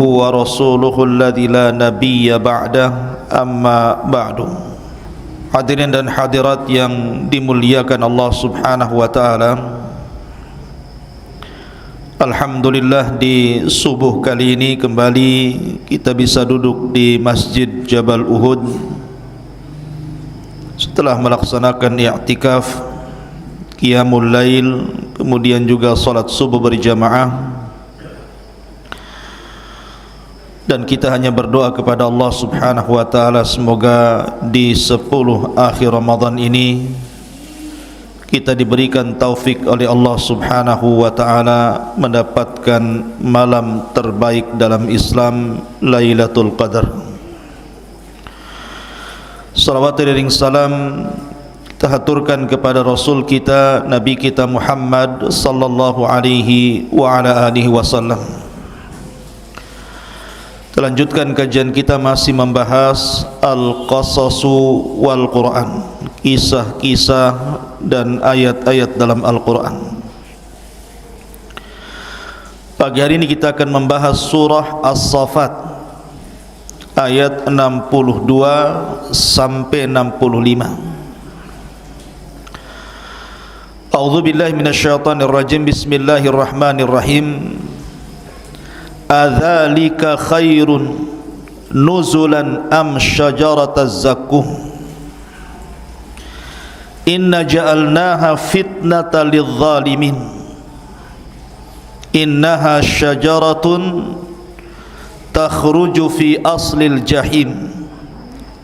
ورسوله الذي لا نبي بعده أما بعد. Hadirin dan hadirat yang dimuliakan Allah Subhanahu wa taala. Alhamdulillah, di subuh kali ini kembali kita bisa duduk di Masjid Jabal Uhud setelah melaksanakan i'tikaf, qiyamul lail, kemudian juga salat subuh berjamaah. Dan kita hanya berdoa kepada Allah Subhanahu wa taala, semoga di 10 akhir Ramadan ini kita diberikan taufik oleh Allah Subhanahu wa taala mendapatkan malam terbaik dalam Islam, Lailatul Qadar. Salawat dan salam kita haturkan kepada Rasul kita, Nabi kita Muhammad sallallahu alaihi wa ala alihi wasallam. Lanjutkan kajian kita masih membahas Al-Qasasu wal Quran, kisah-kisah dan ayat-ayat dalam Al-Quran. Pagi hari ini kita akan membahas surah As-Saffat ayat 62 sampai 65. A'udzubillahi minasyaitonirrajim. Bismillahirrahmanirrahim. Adzalika khairun nuzulan am syajarataz zakum inna ja'alnaha fitnatan lidh-dhalimin innaha syajaratun takhruju fi aslil jahim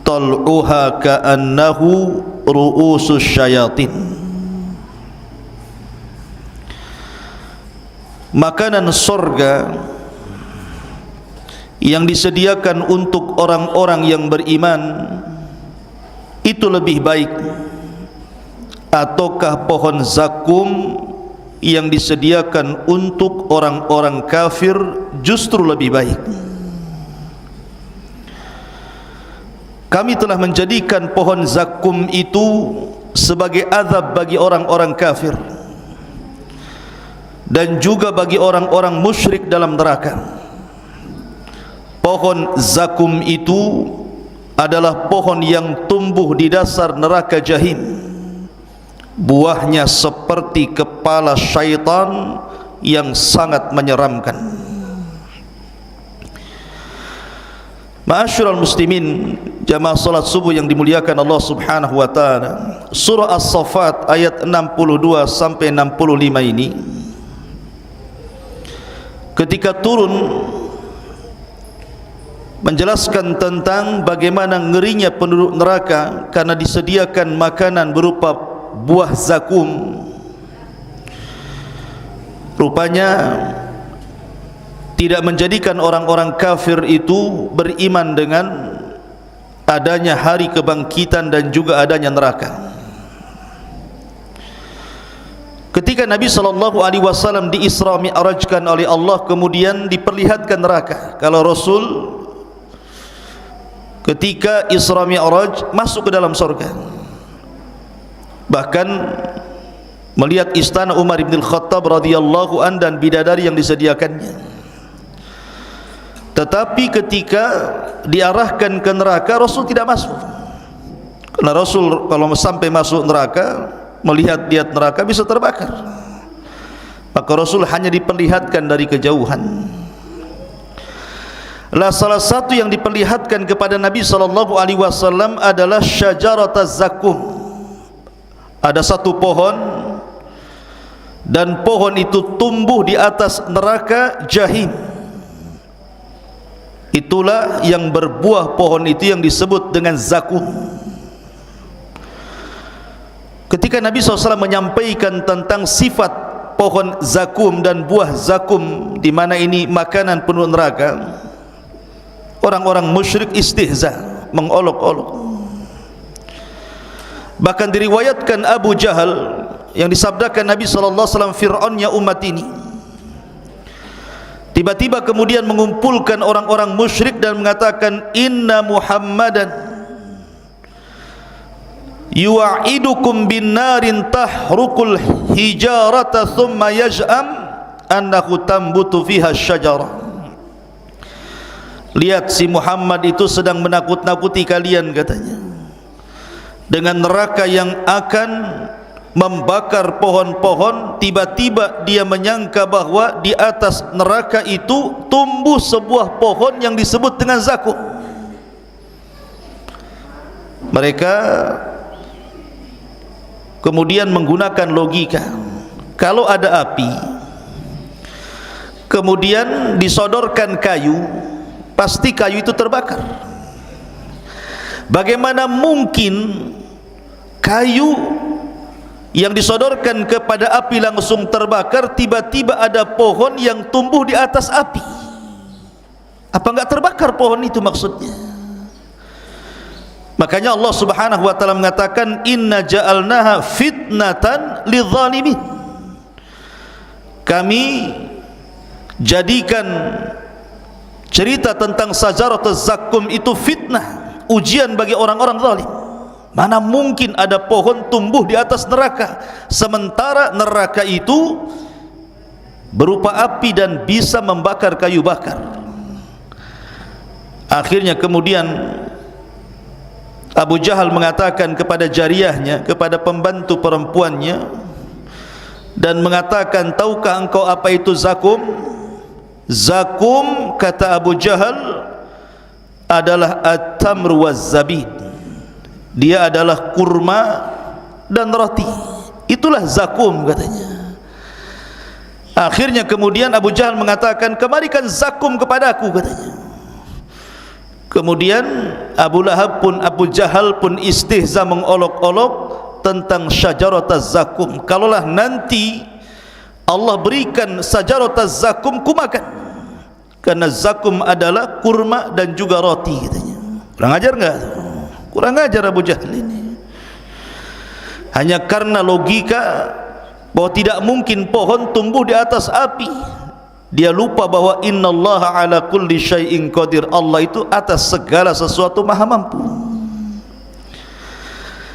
tal'uha ka'annahu ru'usus syayatin. Makanan surga yang disediakan untuk orang-orang yang beriman itu lebih baik, ataukah pohon zakum yang disediakan untuk orang-orang kafir justru lebih baik? Kami telah menjadikan pohon zakum itu sebagai azab bagi orang-orang kafir dan juga bagi orang-orang musyrik dalam neraka. Pohon zakum itu adalah pohon yang tumbuh di dasar neraka jahim. Buahnya seperti kepala syaitan yang sangat menyeramkan. Ma'asyiral muslimin, jamaah salat subuh yang dimuliakan Allah Subhanahu wa taala. Surah As-Saffat ayat 62 sampai 65 ini ketika turun menjelaskan tentang bagaimana ngerinya penduduk neraka karena disediakan makanan berupa buah zakum. Rupanya tidak menjadikan orang-orang kafir itu beriman dengan adanya hari kebangkitan dan juga adanya neraka. Ketika Nabi SAW di-Isra Mi'rajkan oleh Allah, kemudian diperlihatkan neraka. Kalau Rasul ketika Isra Mi'raj masuk ke dalam surga, bahkan melihat istana Umar bin Khattab radhiyallahu an dan bidadari yang disediakannya. Tetapi ketika diarahkan ke neraka, Rasul tidak masuk. Karena Rasul kalau sampai masuk neraka, melihat neraka bisa terbakar. Maka Rasul hanya diperlihatkan dari kejauhan. Salah satu yang diperlihatkan kepada Nabi SAW adalah syajarataz zakum. Ada satu pohon, dan pohon itu tumbuh di atas neraka jahim. Itulah yang berbuah pohon itu yang disebut dengan zakum. Ketika Nabi SAW menyampaikan tentang sifat pohon zakum dan buah zakum, di mana ini makanan penuh neraka, orang-orang musyrik istihza, mengolok-olok. Bahkan diriwayatkan Abu Jahal yang disabdakan Nabi SAW, Fir'aunnya umat ini, tiba-tiba kemudian mengumpulkan orang-orang musyrik dan mengatakan, inna Muhammadan yu'idukum bin narin tahrukul hijarata thumma yaj'am annahu tambutu fiha syajarah. lihat si Muhammad itu sedang menakut-nakuti kalian katanya dengan neraka yang akan membakar pohon-pohon. Tiba-tiba dia menyangka bahwa di atas neraka itu tumbuh sebuah pohon yang disebut dengan zakum. Mereka kemudian menggunakan logika, kalau ada api kemudian disodorkan kayu, pasti kayu itu terbakar. Bagaimana mungkin kayu yang disodorkan kepada api langsung terbakar, tiba-tiba ada pohon yang tumbuh di atas api? Apa enggak terbakar pohon itu maksudnya? Makanya Allah Subhanahu wa taala mengatakan, inna ja'alnaha fitnatan lidzalimin. Kami jadikan cerita tentang syajaratuz zakum itu fitnah, ujian bagi orang-orang zalim. Mana mungkin ada pohon tumbuh di atas neraka, sementara neraka itu berupa api dan bisa membakar kayu bakar. Akhirnya kemudian Abu Jahal mengatakan kepada jariyahnya, kepada pembantu perempuannya, dan mengatakan, tahukah engkau apa itu zakum? Zakum, kata Abu Jahal, adalah at-tamr waz-zabid. Dia adalah kurma dan roti. Itulah zakum katanya. Akhirnya kemudian Abu Jahal mengatakan, kemarikan zakum kepadaku katanya. Kemudian Abu Lahab pun, Abu Jahal pun istihza, mengolok-olok tentang syajaratuz zakum. Kalaulah nanti Allah berikan syajaratuz zakum, ku makan, karena zakum adalah kurma dan juga roti katanya. Kurang ajar enggak? Kurang ajar Abu Jahal ini. Hanya karena logika bahwa tidak mungkin pohon tumbuh di atas api, dia lupa bahwa innallaha ala kulli syai'in qadir. Allah itu atas segala sesuatu maha mampu.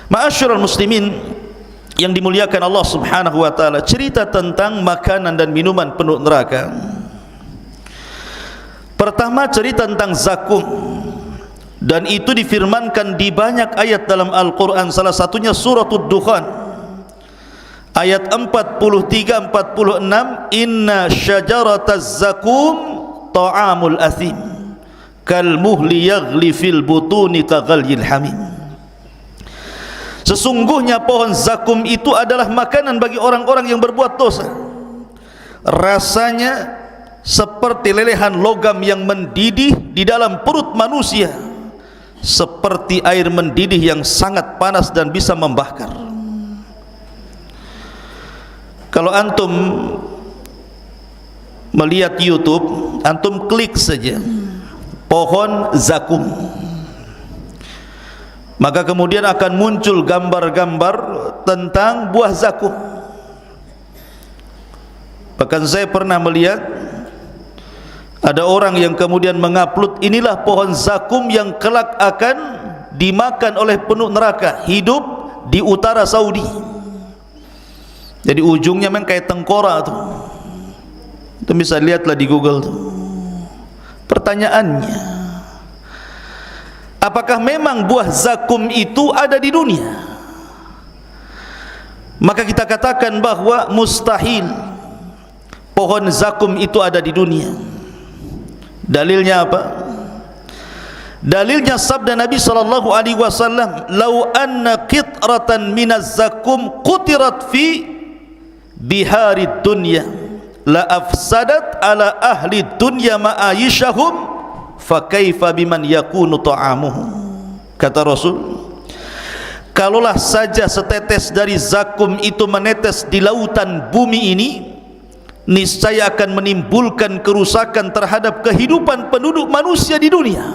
Ma'asyiral muslimin yang dimuliakan Allah Subhanahu wa taala, cerita tentang makanan dan minuman penuh neraka. Pertama, cerita tentang zakum, dan itu difirmankan di banyak ayat dalam Al-Quran. Salah satunya suratul Dukhan ayat 43-46, inna syajarataz zakum ta'amul athim kal muhli yaghli fil butuni kaghalyil hamim. Sesungguhnya pohon zakum itu adalah makanan bagi orang-orang yang berbuat dosa. Rasanya seperti lelehan logam yang mendidih di dalam perut manusia, seperti air mendidih yang sangat panas dan bisa membakar. Kalau antum melihat YouTube, antum klik saja pohon zakum, maka kemudian akan muncul gambar-gambar tentang buah zakum. Bahkan saya pernah melihat ada orang yang kemudian mengupload, inilah pohon zakum yang kelak akan dimakan oleh penduduk neraka, hidup di utara Saudi. Jadi ujungnya memang kayak tengkorak tuh. Itu bisa lihatlah di Google tuh. Pertanyaannya, apakah memang buah zakum itu ada di dunia? Maka kita katakan bahwa mustahil pohon zakum itu ada di dunia. Dalilnya apa? Dalilnya sabda Nabi sallallahu alaihi wasallam, "Lau anna qitratan minaz zakum qutirat fi biharid dunya la afsadat ala ahli dunya ma'ayishahum fa kaifa biman yakunu ta'amuhum." Kata Rasul, kalaulah saja setetes dari zakum itu menetes di lautan bumi ini, niscaya akan menimbulkan kerusakan terhadap kehidupan penduduk manusia di dunia.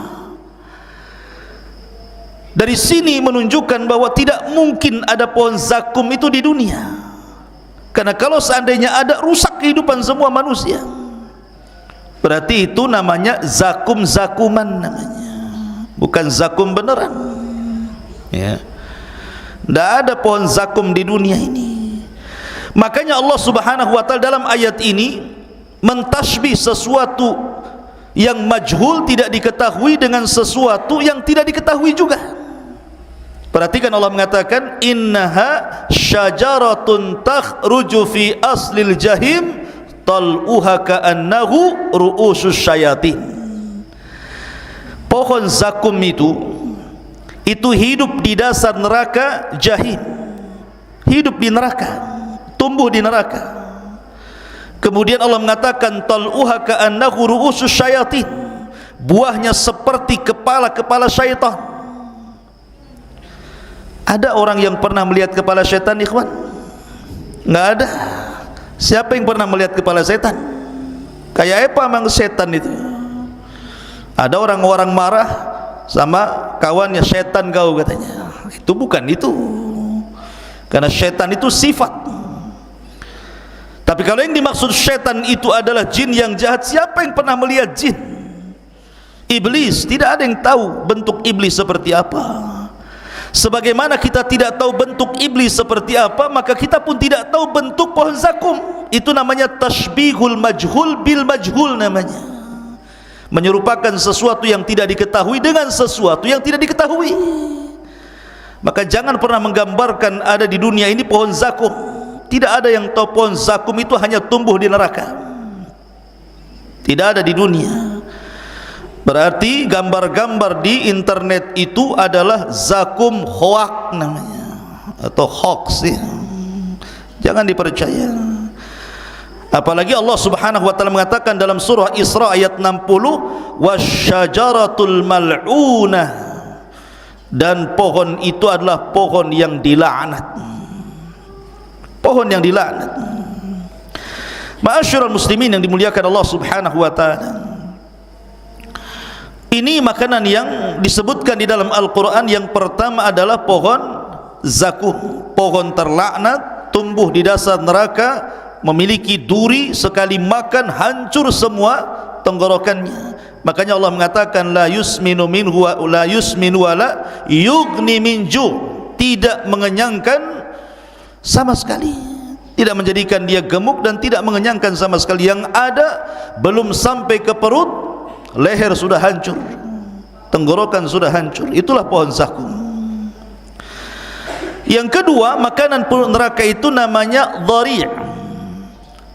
Dari sini menunjukkan bahwa tidak mungkin ada pohon zakum itu di dunia, karena kalau seandainya ada, rusak kehidupan semua manusia. Berarti itu namanya zakum-zakuman namanya, bukan zakum beneran ya. Tidak ada pohon zakum di dunia ini. Makanya Allah Subhanahu wa taala dalam ayat ini mentasbih sesuatu Yang majhul tidak diketahui dengan sesuatu yang tidak diketahui juga. Perhatikan Allah mengatakan innaha syajaratun takhruju fi aslil jahim tal'uha ka'annahu ru'usus syayatin. Pohon zakum itu hidup di dasar neraka jahim, hidup di neraka, tumbuh di neraka. Kemudian Allah mengatakan tal'uha ka'annahu ru'usus syayatin, buahnya seperti kepala-kepala syaitan. Ada orang yang pernah melihat kepala syaitan, ikhwan? Enggak ada. Siapa yang pernah melihat kepala setan? Kayak apa memang setan itu? Ada orang-orang marah sama kawannya, setan kau katanya. Itu bukan itu. Karena setan itu sifat. Tapi kalau yang dimaksud setan itu adalah jin yang jahat, siapa yang pernah melihat jin? Iblis, tidak ada yang tahu bentuk iblis seperti apa. Sebagaimana kita tidak tahu bentuk iblis seperti apa, maka kita pun tidak tahu bentuk pohon zakum. Itu namanya tashbihul majhul bil majhul namanya. Menyerupakan sesuatu yang tidak diketahui dengan sesuatu yang tidak diketahui. Maka jangan pernah menggambarkan ada di dunia ini pohon zakum. Tidak ada yang tahu pohon zakum itu hanya tumbuh di neraka. Tidak ada di dunia. Berarti gambar-gambar di internet itu adalah zakum hoax namanya, atau hoax ya. Jangan dipercaya. Apalagi Allah Subhanahu wa taala mengatakan dalam surah Isra ayat 60, wasyajaratul mal'unah, dan pohon itu adalah pohon yang dilaknat. Pohon yang dilaknat. Ma'asyiral muslimin yang dimuliakan Allah Subhanahu wa taala. Ini makanan yang disebutkan di dalam Al-Quran. Yang pertama adalah pohon zakum, pohon terlaknat, tumbuh di dasar neraka, memiliki duri, sekali makan hancur semua tenggorokannya. Makanya Allah mengatakan la yusminu minhu wa la yusminu wa la yughni min ju', tidak mengenyangkan sama sekali, tidak menjadikan dia gemuk dan tidak mengenyangkan sama sekali. Yang ada belum sampai ke perut, leher sudah hancur, tenggorokan sudah hancur. Itulah pohon zakum. Yang kedua, makanan penduduk neraka itu namanya dhari',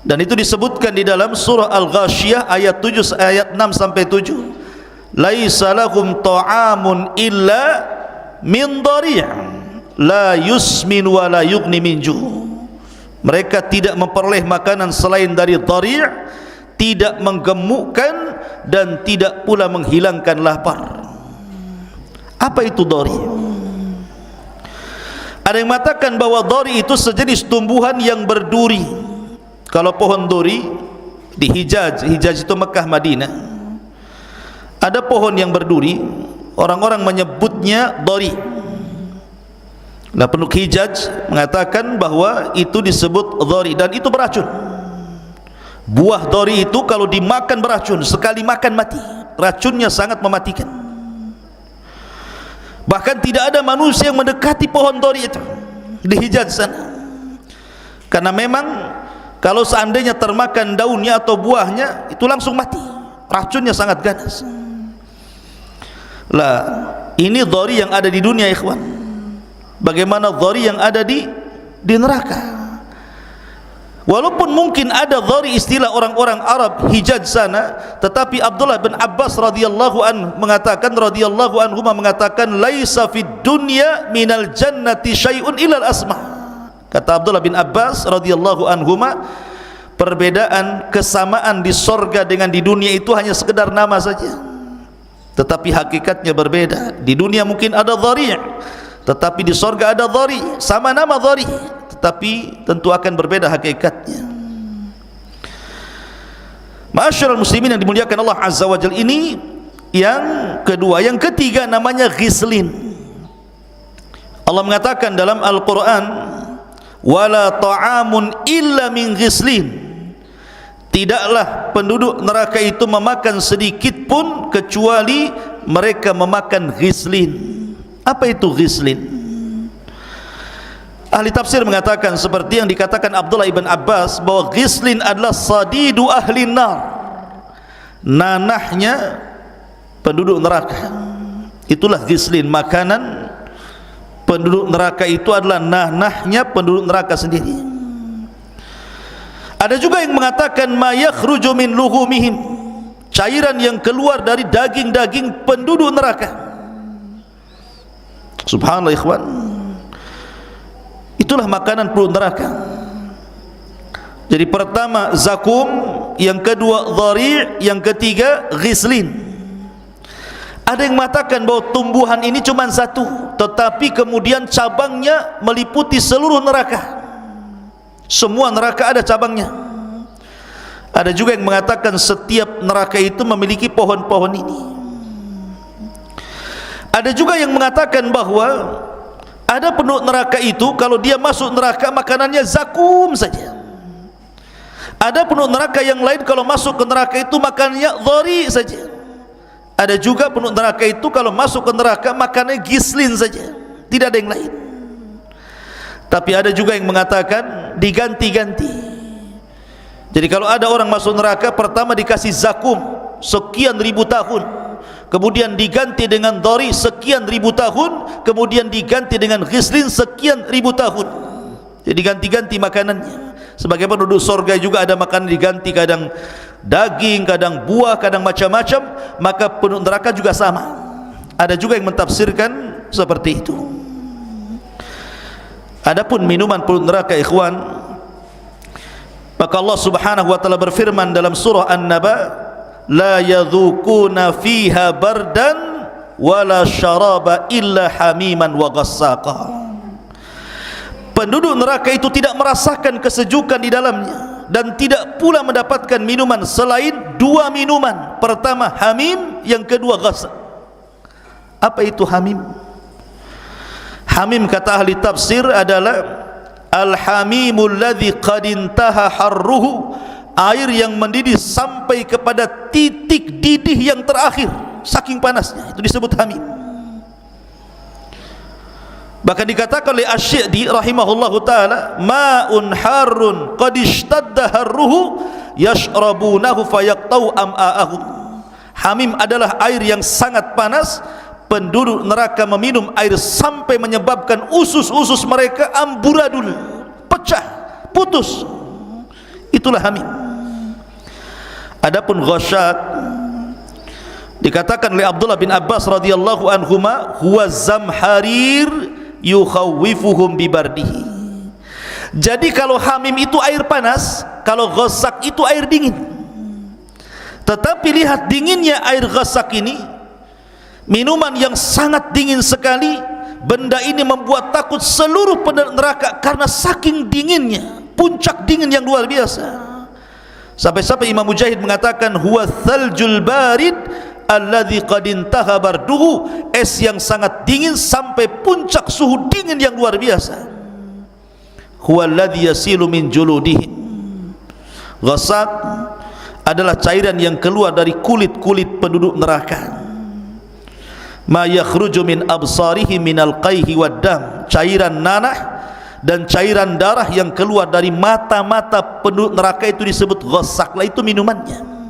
dan itu disebutkan di dalam surah Al-Ghasyiyah ayat 7, ayat 6 sampai 7. Laisa lahum ta'amun illa min dhari' la yusmin wa la yughni min ju'. Mereka tidak memperoleh makanan selain dari dhari', tidak menggemukkan dan tidak pula menghilangkan lapar. Apa itu dhari'? Ada yang mengatakan bahwa dhari' itu sejenis tumbuhan yang berduri. Kalau pohon dhari di Hijaz, Hijaz itu Mekah Madinah, ada pohon yang berduri, orang-orang menyebutnya dhari'. Nah, penduduk Hijaz mengatakan bahwa itu disebut dhari' dan itu beracun. Buah dhari itu kalau dimakan beracun, sekali makan mati. Racunnya sangat mematikan. Bahkan tidak ada manusia yang mendekati pohon dhari itu di Hijaz sana. Karena memang kalau seandainya termakan daunnya atau buahnya, itu langsung mati. Racunnya sangat ganas. Lah, ini dhari yang ada di dunia, ikhwan. Bagaimana dhari yang ada di neraka? Walaupun mungkin ada dhari istilah orang-orang Arab Hijaz sana, tetapi Abdullah bin Abbas radhiyallahu anhu mengatakan, radhiyallahu anhuma mengatakan, laisa fid dunya minal jannati syai'un illal asma. Kata Abdullah bin Abbas radhiyallahu anhuma, perbedaan kesamaan di sorga dengan di dunia itu hanya sekedar nama saja, tetapi hakikatnya berbeda. Di dunia mungkin ada dhari', tetapi di sorga ada dhari', sama nama dhari', tetapi tentu akan berbeda hakikatnya. Ma'asyiral muslimin yang dimuliakan Allah Azza wa Jalla, ini yang kedua. Yang ketiga namanya ghislin. Allah mengatakan dalam Al-Quran, wala ta'amun illa min ghislin, tidaklah penduduk neraka itu memakan sedikit pun kecuali mereka memakan ghislin. Apa itu ghislin? Ahli tafsir mengatakan seperti yang dikatakan Abdullah ibn Abbas, bahwa ghislin adalah sadidu ahlin nar, nanahnya penduduk neraka. Itulah ghislin, makanan penduduk neraka itu adalah nanahnya penduduk neraka sendiri. Ada juga yang mengatakan ma yakhruju min luhumihim, cairan yang keluar dari daging-daging penduduk neraka. Subhanallah ikhwan, itulah makanan penduduk neraka. Jadi pertama zakum, yang kedua dhari', yang ketiga ghislin. Ada yang mengatakan bahwa tumbuhan ini cuma satu, tetapi kemudian cabangnya meliputi seluruh neraka. Semua neraka ada cabangnya. Ada juga yang mengatakan setiap neraka itu memiliki pohon-pohon ini. Ada juga yang mengatakan bahwa ada penduduk neraka itu kalau dia masuk neraka makanannya zakum saja. Ada penduduk neraka yang lain kalau masuk ke neraka itu makanannya dhari saja. Ada juga penduduk neraka itu kalau masuk ke neraka makannya ghislin saja, tidak ada yang lain. Tapi ada juga yang mengatakan diganti-ganti. Jadi kalau ada orang masuk neraka, pertama dikasih zakum sekian ribu tahun, kemudian diganti dengan dhari sekian ribu tahun, kemudian diganti dengan ghislin sekian ribu tahun. Jadi ganti-ganti makanannya. Sebagaimana penduduk surga juga ada makanan diganti, kadang daging, kadang buah, kadang macam-macam. Maka penduduk neraka juga sama. Ada juga yang mentafsirkan seperti itu. Adapun minuman penduduk neraka ikhwan, maka Allah Subhanahu wa taala berfirman dalam surah An-Naba, la yadhukuna fiha bardan wala syaraba illa hamiman wa ghassaqa. Penduduk neraka itu tidak merasakan kesejukan di dalamnya dan tidak pula mendapatkan minuman selain dua minuman. Pertama hamim, yang kedua ghassa. Apa itu hamim? Hamim kata ahli tafsir adalah al-hamimul ladzi qad intaha harruhu, air yang mendidih sampai kepada titik didih yang terakhir, saking panasnya, itu disebut hamim. Bahkan dikatakan oleh Asy-Syi'di rahimahullahu taala, ma'un harrun qad ishtadda harruhu yashrabunahu fayaqtau am'a'ahum. Hamim adalah air yang sangat panas, penduduk neraka meminum air sampai menyebabkan usus-usus mereka amburadul, pecah, putus. Itulah hamim. Adapun ghasyat dikatakan oleh Abdullah bin Abbas radhiyallahu anhuma, huwa zamharir yukhawwifuhum bibardihi. Jadi kalau hamim itu air panas, kalau ghassak itu air dingin. Tetapi lihat dinginnya air ghassak ini, minuman yang sangat dingin sekali. Benda ini membuat takut seluruh penduduk neraka karena saking dinginnya, puncak dingin yang luar biasa. Sampai-sampai Imam Mujahid mengatakan huwa thaljul barid alladzi qad intaha barduhu, es yang sangat dingin sampai puncak suhu dingin yang luar biasa. Huwa alladzi yasilu min juludihim. Ghassak adalah cairan yang keluar dari kulit-kulit penduduk neraka. Ma yakhruju min absarihim minal qayhi wad dam, cairan nanah dan cairan darah yang keluar dari mata-mata penduduk neraka itu disebut ghassak. Lah itu minumannya.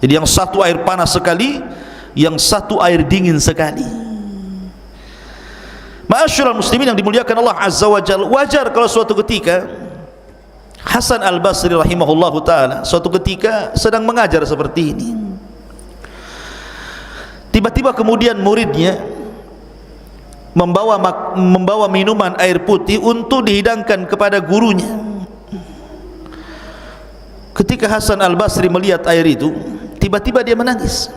Jadi yang satu air panas sekali, yang satu air dingin sekali. Ma'asyiral muslimin yang dimuliakan Allah Azza wa Jalla, wajar kalau suatu ketika Hasan Al-Basri rahimahullahu taala suatu ketika sedang mengajar seperti ini, tiba-tiba kemudian muridnya membawa minuman air putih untuk dihidangkan kepada gurunya. Ketika Hasan Al-Basri melihat air itu, tiba-tiba dia menangis.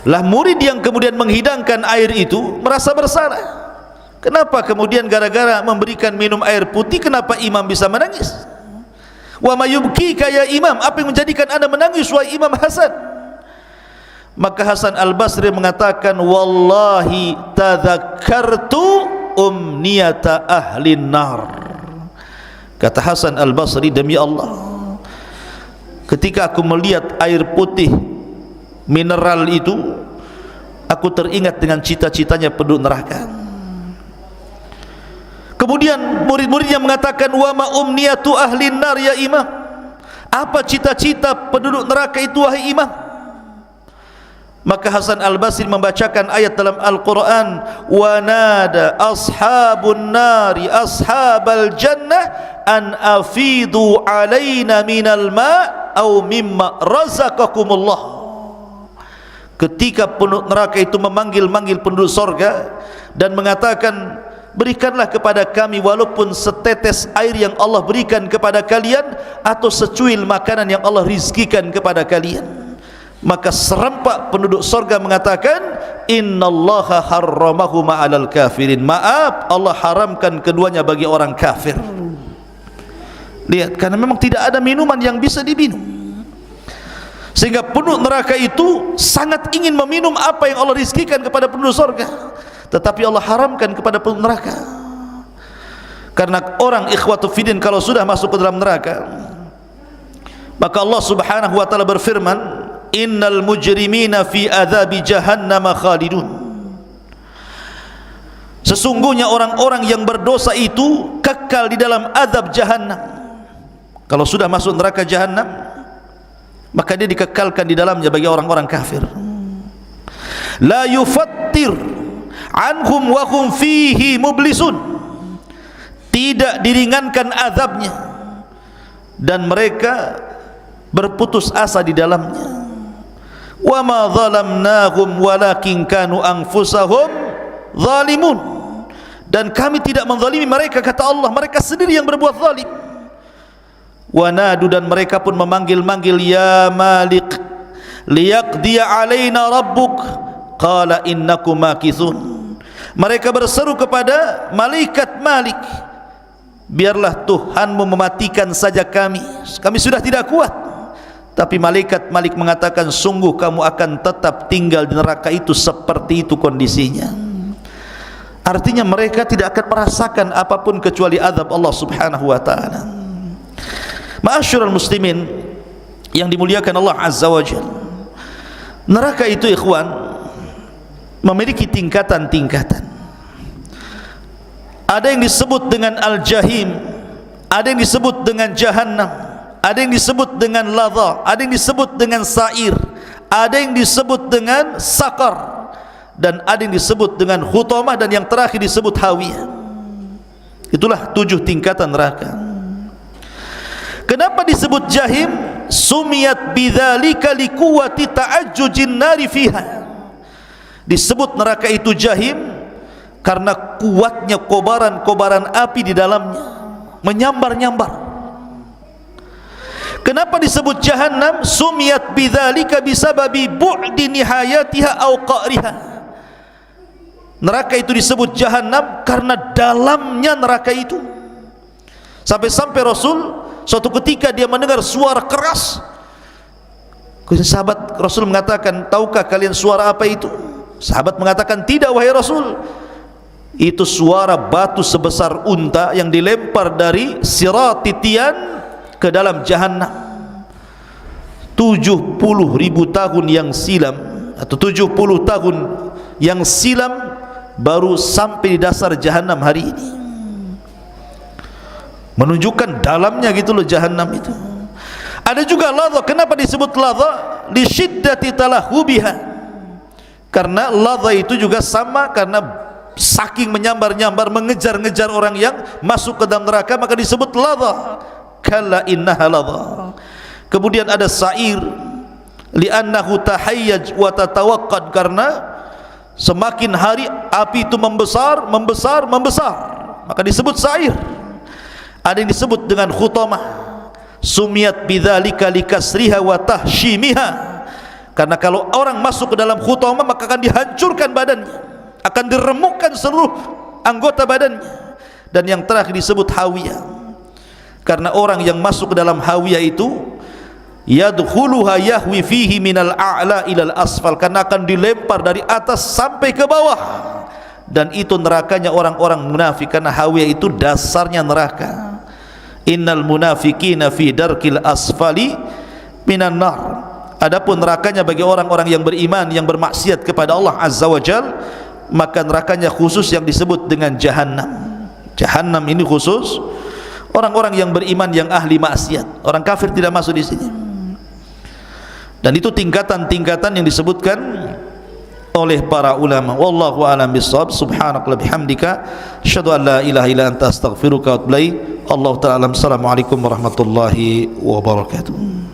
Lah murid yang kemudian menghidangkan air itu merasa bersalah. Kenapa kemudian gara-gara memberikan minum air putih, kenapa imam bisa menangis? Wa mayubkika ya imam, apa yang menjadikan anda menangis wahai Imam Hasan? Maka Hasan Al-Basri mengatakan, wallahi tadzakartu umniyata ahlin nar. Kata Hasan Al-Basri, demi Allah, ketika aku melihat air putih mineral itu, aku teringat dengan cita-citanya penduduk neraka. Kemudian murid-muridnya mengatakan, wa ma umniyatu ahlin nar ya imam, Apa cita-cita penduduk neraka itu wahai imam? Maka Hasan Al-Basri membacakan ayat dalam Al-Quran, wa nada ashabun nari ashabal jannah an afidu alaina minal ma' au mimma razaqakumullah. Ketika penduduk neraka itu memanggil-manggil penduduk sorga dan mengatakan, berikanlah kepada kami walaupun setetes air yang Allah berikan kepada kalian, atau secuil makanan yang Allah rizkikan kepada kalian. Maka serempak penduduk sorga mengatakan, innallaha harramahuma 'alal kafirin. Maaf, Allah haramkan keduanya bagi orang kafir. Lihat, karena memang tidak ada minuman yang bisa diminum, sehingga penduduk neraka itu sangat ingin meminum apa yang Allah rizkikan kepada penduduk sorga, tetapi Allah haramkan kepada penduduk neraka. Karena orang ikhwatu fiddin kalau sudah masuk ke dalam neraka, maka Allah subhanahu wa ta'ala berfirman, innal mujrimina fi adzabi jahannam khalidun. Sesungguhnya orang-orang yang berdosa itu kekal di dalam azab jahannam. Kalau sudah masuk neraka jahannam, maka dia dikekalkan di dalamnya bagi orang-orang kafir. La yufattir anhum wa hum fihi mublisun. Tidak diringankan azabnya dan mereka berputus asa di dalamnya. Wa ma zalamnahum walakin kanu anfusahum zalimun. Dan kami tidak menzalimi mereka, kata Allah, mereka sendiri yang berbuat zalim. Wa nadu, dan mereka pun memanggil-manggil, ya Malik liyaqdiya alaina rabbuk qala innakum makithun. Mereka berseru kepada malaikat Malik, biarlah Tuhanmu mematikan saja kami sudah tidak kuat. Tapi malaikat Malik mengatakan, sungguh kamu akan tetap tinggal di neraka itu seperti itu kondisinya. Artinya mereka tidak akan merasakan apapun kecuali azab Allah subhanahu wa ta'ala. Ma'asyiral muslimin yang dimuliakan Allah azza wa jalla, neraka itu ikhwan memiliki tingkatan-tingkatan. Ada yang disebut dengan al-jahim, ada yang disebut dengan jahannam, ada yang disebut dengan ladha, ada yang disebut dengan sa'ir, ada yang disebut dengan sakar, dan ada yang disebut dengan khutamah, dan yang terakhir disebut hawiyah. Itulah 7 tingkatan neraka. Kenapa disebut jahim? Sumiyat bidzalika liquwati ta'ajjujin nari fiha. Disebut neraka itu jahim karena kuatnya kobaran-kobaran api di dalamnya, menyambar-nyambar. Kenapa disebut jahannam? Sumiyat bidzalika bisababi bu'di nihayatiha aw qa'riha. Neraka itu disebut jahannam karena dalamnya neraka itu. Sampai-sampai Rasul suatu ketika dia mendengar suara keras. Sahabat Rasul mengatakan, tahukah kalian suara apa itu? Sahabat mengatakan, tidak wahai Rasul. Itu suara batu sebesar unta yang dilempar dari Sirat Titian ke dalam jahannam. 70.000 tahun yang silam, atau 70 tahun yang silam, baru sampai di dasar jahannam hari ini. Menunjukkan dalamnya gitu loh jahannam itu. Ada juga ladha. Kenapa disebut ladha? Li syiddati talahubiha. Karena ladha itu juga sama, karena saking menyambar-nyambar, mengejar-ngejar orang yang masuk ke dalam neraka, maka disebut ladha. Kalla innaha ladha. Kemudian ada sa'ir, li'annahu tahayyaj wa tatawaqqad, karena semakin hari api itu membesar, maka disebut sa'ir. Ada yang disebut dengan khutamah, sumiyat bidzalika likasriha wa tahshimiha, karena kalau orang masuk ke dalam khutamah maka akan dihancurkan badannya, akan diremukkan seluruh anggota badannya. Dan yang terakhir disebut hawiyah, karena orang yang masuk ke dalam hawiyah itu yadkhuluha yahwi fihi minal a'la ilal asfal, karena akan dilempar dari atas sampai ke bawah. Dan itu nerakanya orang-orang munafik, karena hawiyah itu dasarnya neraka. Innal munafiqina fi darkil asfali minan nar. Adapun nerakanya bagi orang-orang yang beriman, yang bermaksiat kepada Allah azza wa jal, maka nerakanya khusus yang disebut dengan jahannam. Jahannam ini khusus orang-orang yang beriman yang ahli maksiat. Orang kafir tidak masuk di sini. Dan itu tingkatan-tingkatan yang disebutkan oleh para ulama. Wallahu a'lam bissawab. Subhanakallahumma bihamdika asyhadu an la ilaha illa anta astaghfiruka wa atubu ilaik. Allahu ta'ala. Assalamualaikum warahmatullahi wabarakatuh.